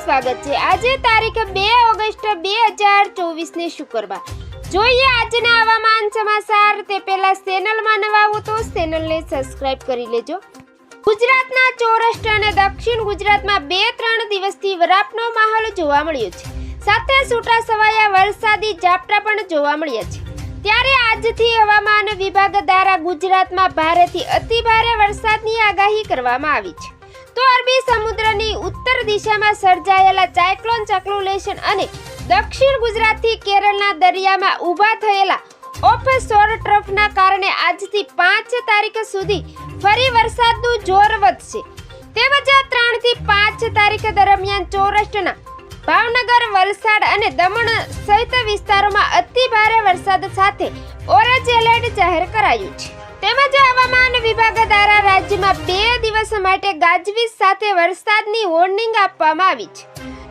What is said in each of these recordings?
સ્વાગત છે। આજે તારીખ 2 ઓગસ્ટ 2024 ને શુક્રવાર। જોઈએ આજના હવામાન સમાચાર। તે પહેલા ચેનલમાં નવા હો તો ચેનલને સબસ્ક્રાઇબ કરી લેજો। ગુજરાતના સૌરાષ્ટ્ર અને દક્ષિણ ગુજરાતમાં 2-3 દિવસથી વરાપનો માહોલ જોવા મળ્યો છે, સાથે છૂટાછવાયા વરસાદી ઝાપટા પણ જોવા મળ્યા છે। ત્યારે આજથી હવામાન વિભાગ દ્વારા ગુજરાતમાં ભારેથી અતિભારે વરસાદની આગાહી કરવામાં આવી છે। તો અરબી સમુદ્રની ઉત્તર દિશામાં સર્જાયેલા સાયક્લોન સર્ક્યુલેશન અને દક્ષિણ ગુજરાતથી કેરળના દરિયામાં ઊભા થયેલા ઓફશોર ટ્રફના કારણે આજથી 5 તારીખ સુધી ફરી વરસાદનું જોર વધશે। તેમજ 3 થી 5 તારીખ દરમિયાન સૌરાષ્ટ્રના ભાવનગર, વલસાડ અને દમણ સહિત વિસ્તારોમાં અતિભારે વરસાદ સાથે ઓરેન્જ એલર્ટ જાહેર કરાયું છે। તેમજ હવામાન વિભાગ દ્વારા રાજ્યમાં 2 દિવસ માટે ગાજવીજ સાથે વરસાદની વોર્નિંગ આપવામાં આવી છે।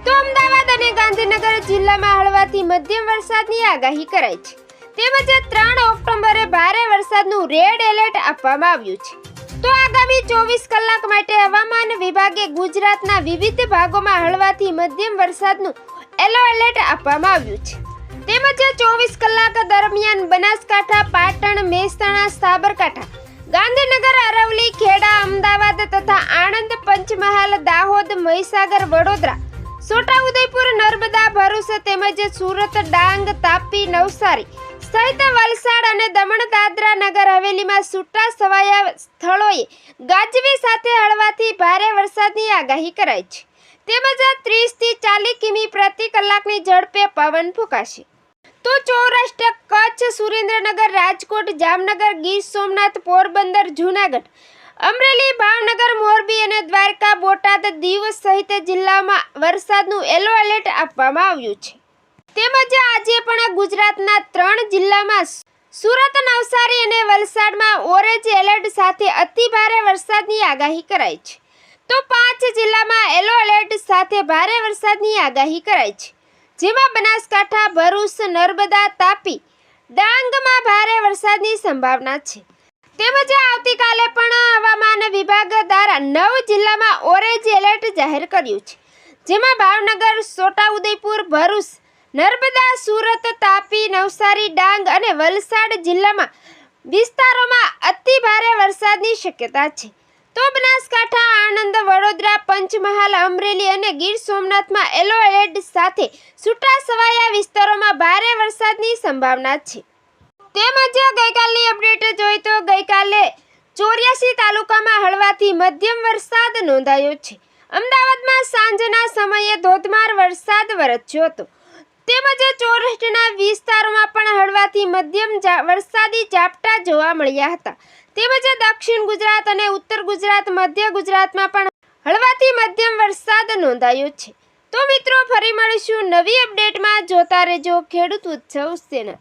તો અમદાવાદ અને ગાંધીનગર જિલ્લામાં હળવાથી મધ્યમ વરસાદની આગાહી કરાઈ છે। તેમજ 3 ઓક્ટોબરે ભારે વરસાદનું રેડ એલર્ટ આપવામાં આવ્યું છે। તો આગામી 24 કલાક માટે હવામાન વિભાગે ગુજરાતના વિવિધ ભાગોમાં હળવાથી મધ્યમ વરસાદનું યલો એલર્ટ આપવામાં આવ્યું છે। તેમજ 24 કલાક દરમિયાન બનાસકાંઠા, પાટણ, મહેસાણા, સાબરકાંઠા, ગાંધીનગર, અરવલ્લી, ખેડા, અમદાવાદ તથા આણંદ, પંચમહાલ, દાહોદ, મહીસાગર, વડોદરા, છોટાઉદેપુર, નર્મદા, ભરૂચ તેમજ સુરત, ડાંગ, તાપી, નવસારી સહિત વલસાડ અને દમણ, દાદરા નગર હવેલીમાં છૂટાછવાયા સ્થળોએ ગાજવી સાથે હળવાથી ભારે વરસાદની આગાહી કરાઈ છે। તેમજ 30 થી 40 કિમી પ્રતિ કલાકની ઝડપે પવન ફૂંકાશે। તો સૌરાષ્ટ્ર, કચ્છ, સુરેન્દ્રનગર, રાજકોટ, જામનગર, ગીર સોમનાથ, પોરબંદર, જૂનાગઢ, અમરેલી, ભાવનગર, મોરબી અને દ્વારકા, બોટાદ, દીવ સહિત જિલ્લામાં વરસાદનું યલો એલર્ટ આપવામાં આવ્યું છે। તેમજ આજે પણ ગુજરાતના 3 જિલ્લામાં સુરત, નવસારી અને વલસાડમાં ઓરેન્જ એલર્ટ સાથે અતિભારે વરસાદની આગાહી કરાઈ છે। તો 5 જિલ્લામાં યલો એલર્ટ સાથે ભારે વરસાદની આગાહી કરાઈ છે, જેમાં બનાસકાંઠા, ભરૂચ, નર્મદા, તાપી, ડાંગમાં ભારે વરસાદની સંભાવના છે। તેમજ આવતીકાલે પણ હવામાન વિભાગ દ્વારા 9 જિલ્લામાં ઓરેન્જ એલર્ટ જાહેર કર્યું છે, જેમાં ભાવનગર, છોટાઉદેપુર, ભરૂચ, નર્મદા, સુરત, તાપી, નવસારી, ડાંગ અને વલસાડ જિલ્લામાં વિસ્તારોમાં અતિભારે વરસાદની શક્યતા છે। તો બનાસકાંઠા, આણંદ, વડોદરા, પંચમહાલ, અમરેલી અને ગીર સોમનાથમાં યલો એલર્ટ સાથે છૂટાછવાયા વિસ્તારોમાં ભારે વરસાદની સંભાવના છે। તેમજ ગઈકાલની અપડેટ જોઈએ તો ગઈકાલે 84 તાલુકામાં હળવાથી મધ્યમ વરસાદ નોંધાયો છે। અમદાવાદમાં સાંજના સમયે ધોધમાર વરસાદ વરસ્યો હતો। તેમજ સૌરાષ્ટ્રના વિસ્તારોમાં પણ હળવાથી મધ્યમ વરસાદી ઝાપટા જોવા મળ્યા હતા। તેમજ દક્ષિણ ગુજરાત અને ઉત્તર ગુજરાત, મધ્ય ગુજરાતમાં પણ હળવાથી મધ્યમ વરસાદ નોંધાયો છે। તો મિત્રો, ફરી મળીશું નવી અપડેટમાં। જોતા રહેજો ખેડૂત ઉત્સવ ચેનલ।